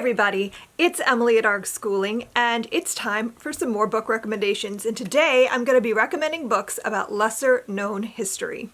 everybody, it's Emily at ARG Schooling, and it's time for some more book recommendations. And today I'm going to be recommending books about lesser known history.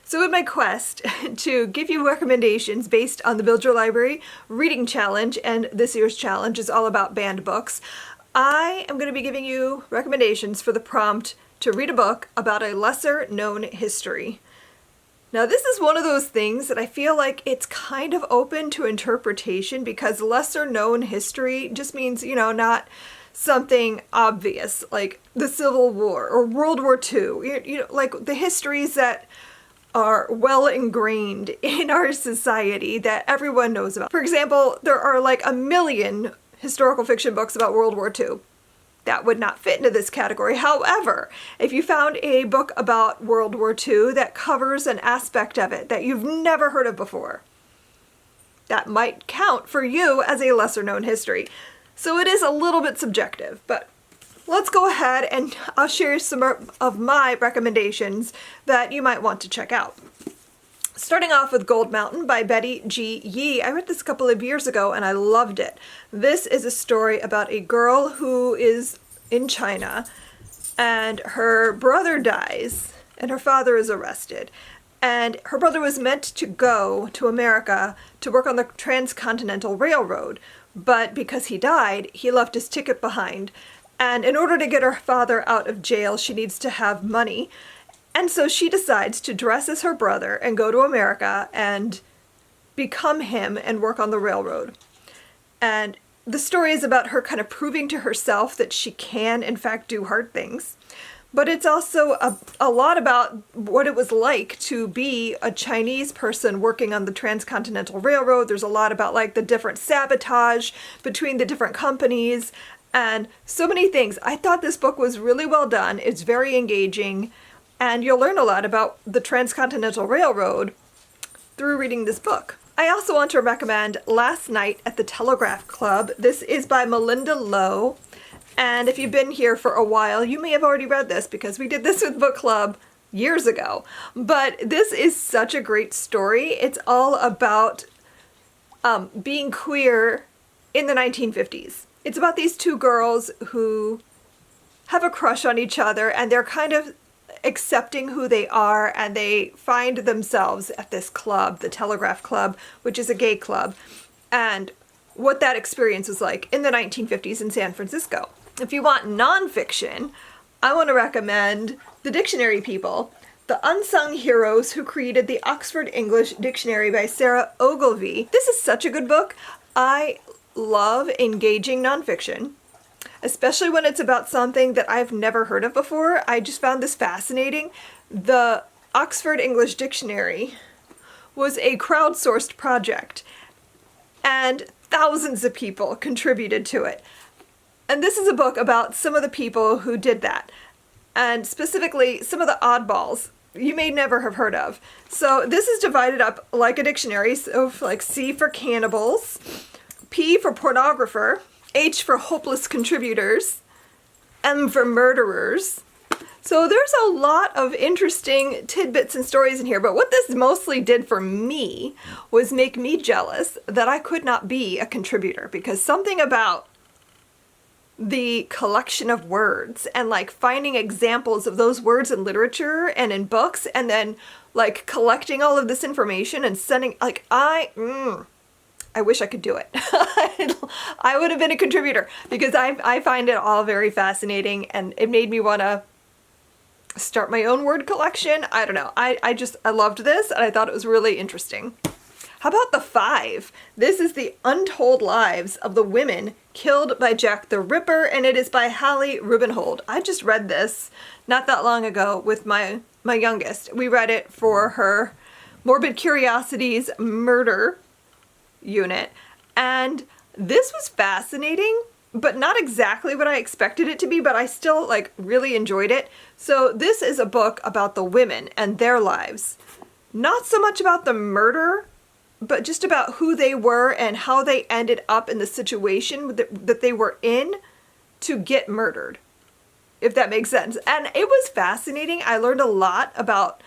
So in my quest to give you recommendations based on the Build Your Library Reading Challenge, and this year's challenge is all about banned books, I am going to be giving you recommendations for the prompt to read a book about a lesser known history. Now this is one of those things that I feel like it's kind of open to interpretation, because lesser known history just means, not something obvious like the Civil War or World War II, like the histories that are well ingrained in our society that everyone knows about. For example, there are like a million historical fiction books about World War II. That would not fit into this category. However, if you found a book about World War II that covers an aspect of it that you've never heard of before, that might count for you as a lesser known history. So it is a little bit subjective, but let's go ahead and I'll share some of my recommendations that you might want to check out. Starting off with Gold Mountain by Betty G. Yee. I read this a couple of years ago and I loved it. This is a story about a girl who is in China and her brother dies and her father is arrested. And her brother was meant to go to America to work on the Transcontinental Railroad, but because he died, he left his ticket behind. And in order to get her father out of jail, she needs to have money. And so she decides to dress as her brother and go to America and become him and work on the railroad. And the story is about her kind of proving to herself that she can, in fact, do hard things. But it's also a lot about what it was like to be a Chinese person working on the Transcontinental Railroad. There's a lot about like the different sabotage between the different companies and so many things. I thought this book was really well done. It's very engaging. And you'll learn a lot about the Transcontinental Railroad through reading this book. I also want to recommend Last Night at the Telegraph Club. This is by Malinda Lo. And if you've been here for a while, you may have already read this because we did this with book club years ago. But this is such a great story. It's all about being queer in the 1950s. It's about these two girls who have a crush on each other and they're kind of accepting who they are, and they find themselves at this club, the Telegraph Club, which is a gay club, and what that experience was like in the 1950s in San Francisco. If you want nonfiction, I want to recommend The Dictionary People, The Unsung Heroes Who Created the Oxford English Dictionary by Sarah Ogilvie. This is such a good book. I love engaging nonfiction, especially when it's about something that I've never heard of before. I just found this fascinating. The Oxford English Dictionary was a crowdsourced project, and thousands of people contributed to it. And this is a book about some of the people who did that, and specifically some of the oddballs you may never have heard of. So this is divided up like a dictionary, so like C for cannibals, P for pornographer, H for hopeless contributors, M for murderers. So there's a lot of interesting tidbits and stories in here, but what this mostly did for me was make me jealous that I could not be a contributor, because something about the collection of words and like finding examples of those words in literature and in books, and then like collecting all of this information and sending, like I wish I could do it. I would have been a contributor because I find it all very fascinating, and it made me want to start my own word collection. I don't know. I loved this and I thought it was really interesting. How about The Five? This is the untold lives of the women killed by Jack the Ripper, and it is by Hallie Rubenhold. I just read this not that long ago with my youngest. We read it for her Morbid Curiosities murder unit, and this was fascinating, but not exactly what I expected it to be, but I still like really enjoyed it. So this is a book about the women and their lives, not so much about the murder, but just about who they were and how they ended up in the situation that they were in to get murdered. if that makes sense. And it was fascinating. I learned a lot about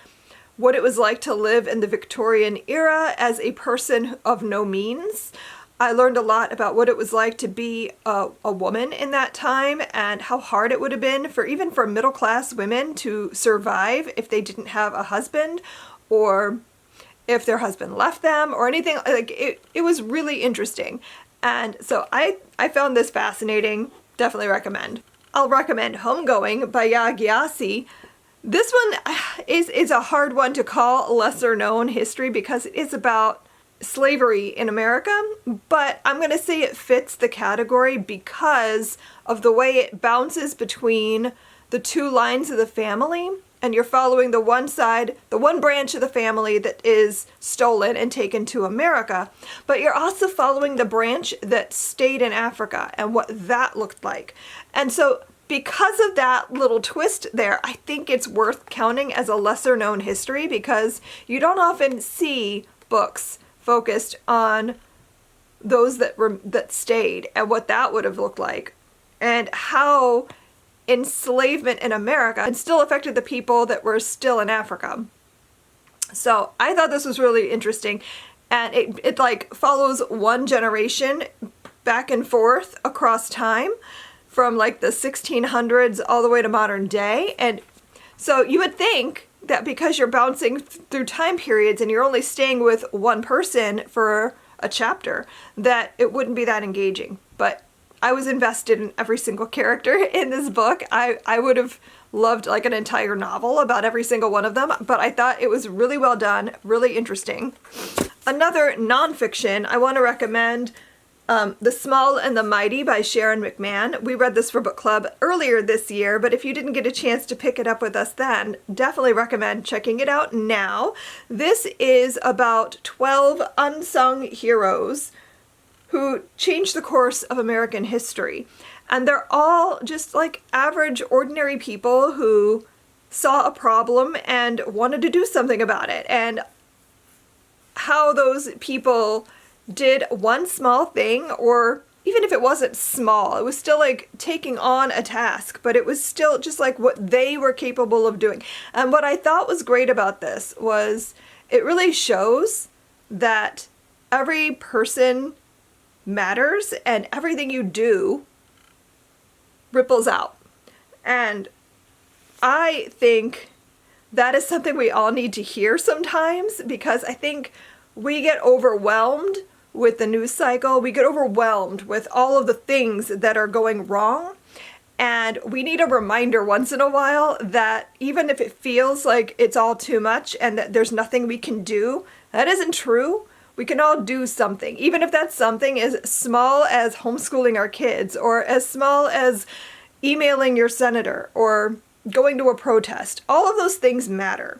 what it was like to live in the Victorian era as a person of no means. I learned a lot about what it was like to be a woman in that time and how hard it would have been for even for middle-class women to survive if they didn't have a husband, or if their husband left them, or anything. Like it was really interesting. And so I found this fascinating. Definitely recommend. I'll recommend Homegoing by Yaa Gyasi. This one is a hard one to call lesser known history because it is about slavery in America, but I'm going to say it fits the category because of the way it bounces between the two lines of the family, and you're following the one side, the one branch of the family that is stolen and taken to America, but you're also following the branch that stayed in Africa and what that looked like. And so because of that little twist there, I think it's worth counting as a lesser known history because you don't often see books focused on those that stayed and what that would have looked like, and how enslavement in America still affected the people that were still in Africa. So I thought this was really interesting, and it like follows one generation back and forth across time from like the 1600s all the way to modern day. And so you would think that because you're bouncing through time periods and you're only staying with one person for a chapter, that it wouldn't be that engaging. But I was invested in every single character in this book. I would have loved like an entire novel about every single one of them, but I thought it was really well done, really interesting. Another nonfiction I want to recommend, The Small and the Mighty by Sharon McMahon. We read this for book club earlier this year, but if you didn't get a chance to pick it up with us then, definitely recommend checking it out now. This is about 12 unsung heroes who changed the course of American history. And they're all just like average, ordinary people who saw a problem and wanted to do something about it. And how those people did one small thing, or even if it wasn't small, it was still like taking on a task, but it was still just like what they were capable of doing. And what I thought was great about this was it really shows that every person matters and everything you do ripples out. And I think that is something we all need to hear sometimes, because I think we get overwhelmed with the news cycle. We get overwhelmed with all of the things that are going wrong. And we need a reminder once in a while that even if it feels like it's all too much and that there's nothing we can do, that isn't true. We can all do something, even if that something is small as homeschooling our kids, or as small as emailing your senator, or going to a protest. All of those things matter.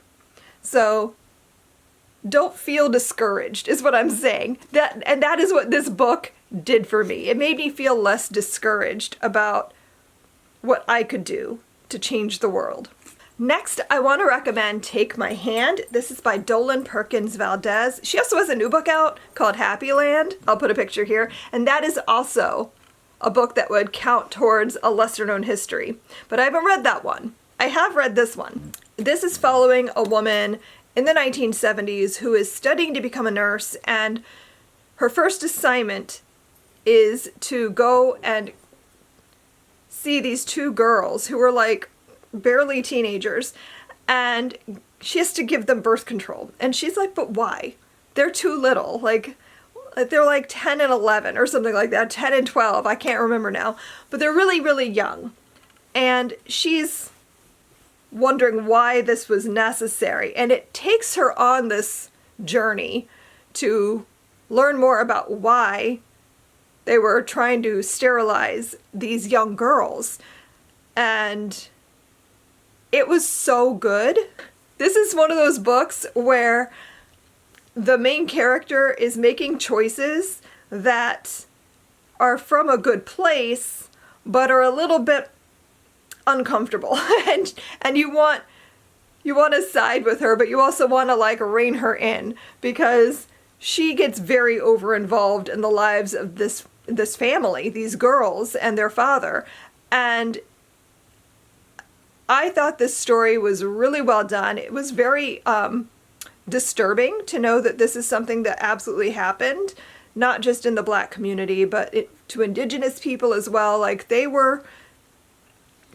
So don't feel discouraged is what I'm saying. That is what this book did for me. It made me feel less discouraged about what I could do to change the world. Next, I want to recommend Take My Hand. This is by Dolen Perkins Valdez. She also has a new book out called Happy Land. I'll put a picture here. And that is also a book that would count towards a lesser known history. But I haven't read that one. I have read this one. This is following a woman in the 1970s who is studying to become a nurse, and her first assignment is to go and see these two girls who are like barely teenagers, and she has to give them birth control. And she's like, but why? They're too little. Like, they're like 10 and 11 or something like that, 10 and 12, I can't remember now, but they're really, really young. And she's wondering why this was necessary. And it takes her on this journey to learn more about why they were trying to sterilize these young girls. And it was so good. This is one of those books where the main character is making choices that are from a good place, but are a little bit uncomfortable. and you want to side with her, but you also want to like rein her in, because she gets very over involved in the lives of this family, these girls and their father. And I thought this story was really well done. It was very disturbing to know that this is something that absolutely happened, not just in the Black community, but to Indigenous people as well. Like, they were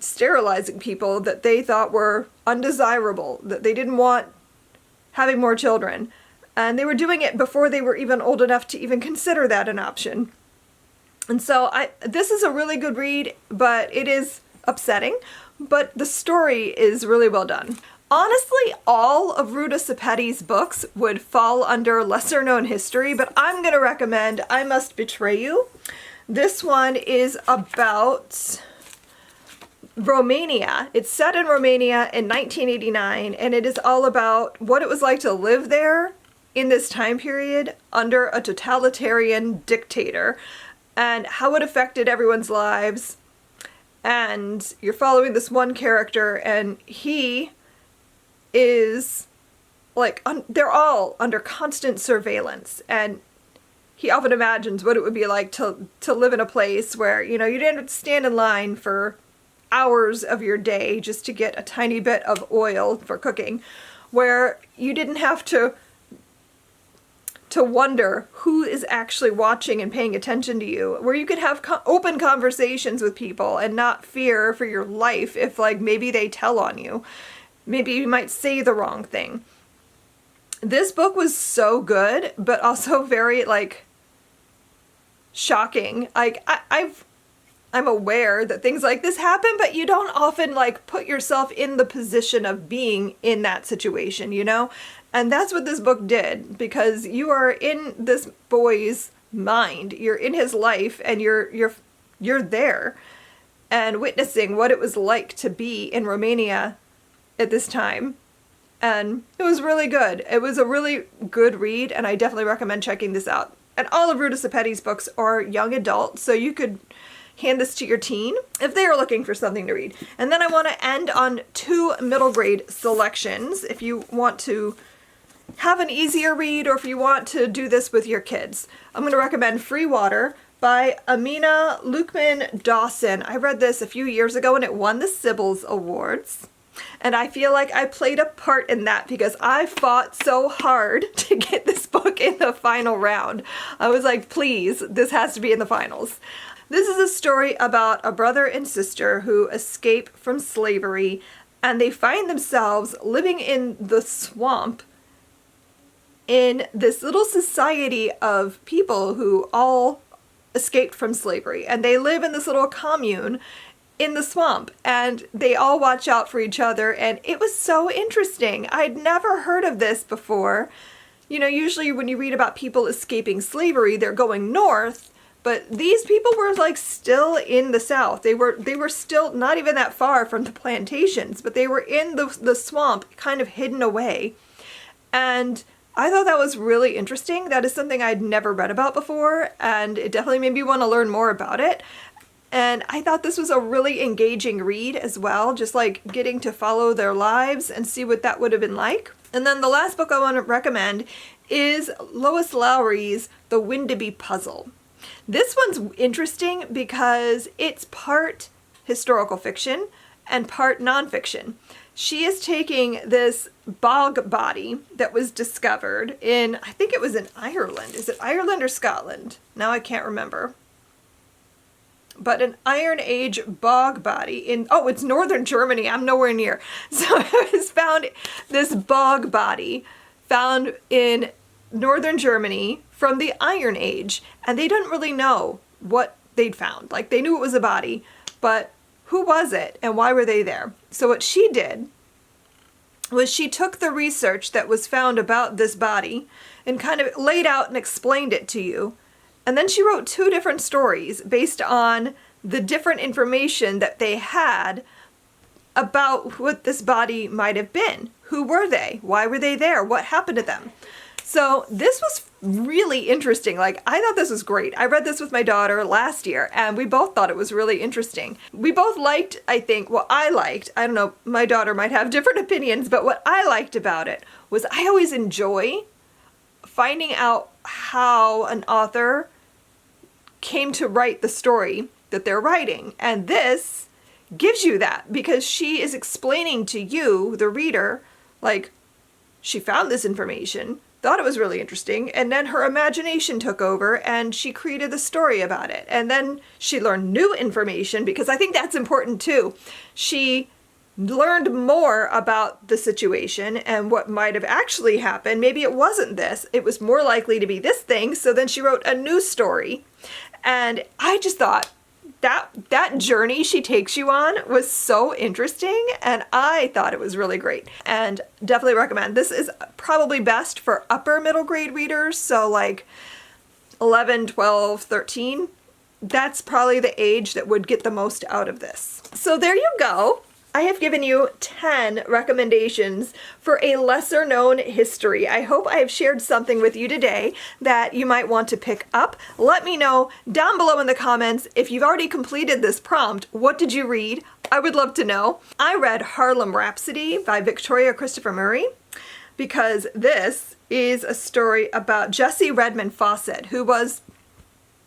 sterilizing people that they thought were undesirable, that they didn't want having more children. And they were doing it before they were even old enough to even consider that an option. And so this is a really good read, but it is upsetting. But the story is really well done. Honestly, all of Ruta Sepetys' books would fall under lesser known history, but I'm going to recommend I Must Betray You. This one is about Romania. It's set in Romania in 1989, and it is all about what it was like to live there in this time period under a totalitarian dictator and how it affected everyone's lives. And you're following this one character, and he is like, they're all under constant surveillance, and he often imagines what it would be like to live in a place where, you didn't have to stand in line for hours of your day just to get a tiny bit of oil for cooking, where you didn't have to wonder who is actually watching and paying attention to you, where you could have open conversations with people and not fear for your life if, like, maybe they tell on you. Maybe you might say the wrong thing. This book was so good, but also very, like, shocking. Like, I'm aware that things like this happen, but you don't often, like, put yourself in the position of being in that situation, And that's what this book did, because you are in this boy's mind. You're in his life, and you're there and witnessing what it was like to be in Romania at this time. And it was really good. It was a really good read, and I definitely recommend checking this out. And all of Ruta Sepetys' books are young adult, so you could hand this to your teen if they are looking for something to read. And then I want to end on 2 middle grade selections if you want to have an easier read or if you want to do this with your kids. I'm going to recommend Free Water by Amina Lukman Dawson. I read this a few years ago and it won the Sybil's Awards. And I feel like I played a part in that because I fought so hard to get this book in the final round. I was like, please, this has to be in the finals. This is a story about a brother and sister who escape from slavery, and they find themselves living in the swamp in this little society of people who all escaped from slavery. And they live in this little commune in the swamp, and they all watch out for each other, and it was so interesting. I'd never heard of this before. Usually when you read about people escaping slavery, they're going north, but these people were like still in the South. They were still not even that far from the plantations, but they were in the swamp, kind of hidden away. And I thought that was really interesting. That is something I'd never read about before, and it definitely made me want to learn more about it. And I thought this was a really engaging read as well, just like getting to follow their lives and see what that would have been like. And then the last book I want to recommend is Lois Lowry's The Windaby Puzzle. This one's interesting because it's part historical fiction and part nonfiction. She is taking this bog body that was discovered in, I think it was in Ireland. Is it Ireland or Scotland? Now I can't remember. But an Iron Age bog body it's northern Germany. I'm nowhere near. So it was found, this bog body found in northern Germany from the Iron Age. And they didn't really know what they'd found. Like, they knew it was a body, but who was it and why were they there? So what she did was she took the research that was found about this body and kind of laid out and explained it to you. And then she wrote 2 different stories based on the different information that they had about what this body might have been. Who were they? Why were they there? What happened to them? So this was really interesting. Like, I thought this was great. I read this with my daughter last year, and we both thought it was really interesting. We both liked, I think, I don't know, my daughter might have different opinions, but what I liked about it was I always enjoy finding out how an author came to write the story that they're writing. And this gives you that, because she is explaining to you, the reader, like, she found this information, thought it was really interesting, and then her imagination took over and she created the story about it. And then she learned new information, because I think that's important too. She learned more about the situation and what might have actually happened. Maybe it wasn't this, it was more likely to be this thing. So then she wrote a new story. And I just thought that journey she takes you on was so interesting, and I thought it was really great, and definitely recommend. This is probably best for upper middle grade readers, so like 11, 12, 13. That's probably the age that would get the most out of this. So there you go. I have given you 10 recommendations for a lesser known history. I hope I have shared something with you today that you might want to pick up. Let me know down below in the comments if you've already completed this prompt. What did you read? I would love to know. I read Harlem Rhapsody by Victoria Christopher Murray, because this is a story about Jessie Redmond Fawcett, who was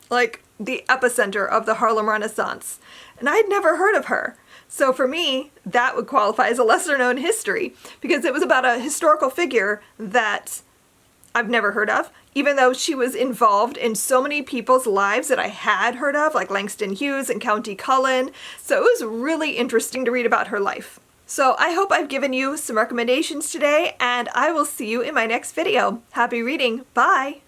like the epicenter of the Harlem Renaissance. And I'd never heard of her. So for me, that would qualify as a lesser known history, because it was about a historical figure that I've never heard of, even though she was involved in so many people's lives that I had heard of, like Langston Hughes and Countee Cullen. So it was really interesting to read about her life. So I hope I've given you some recommendations today, and I will see you in my next video. Happy reading. Bye!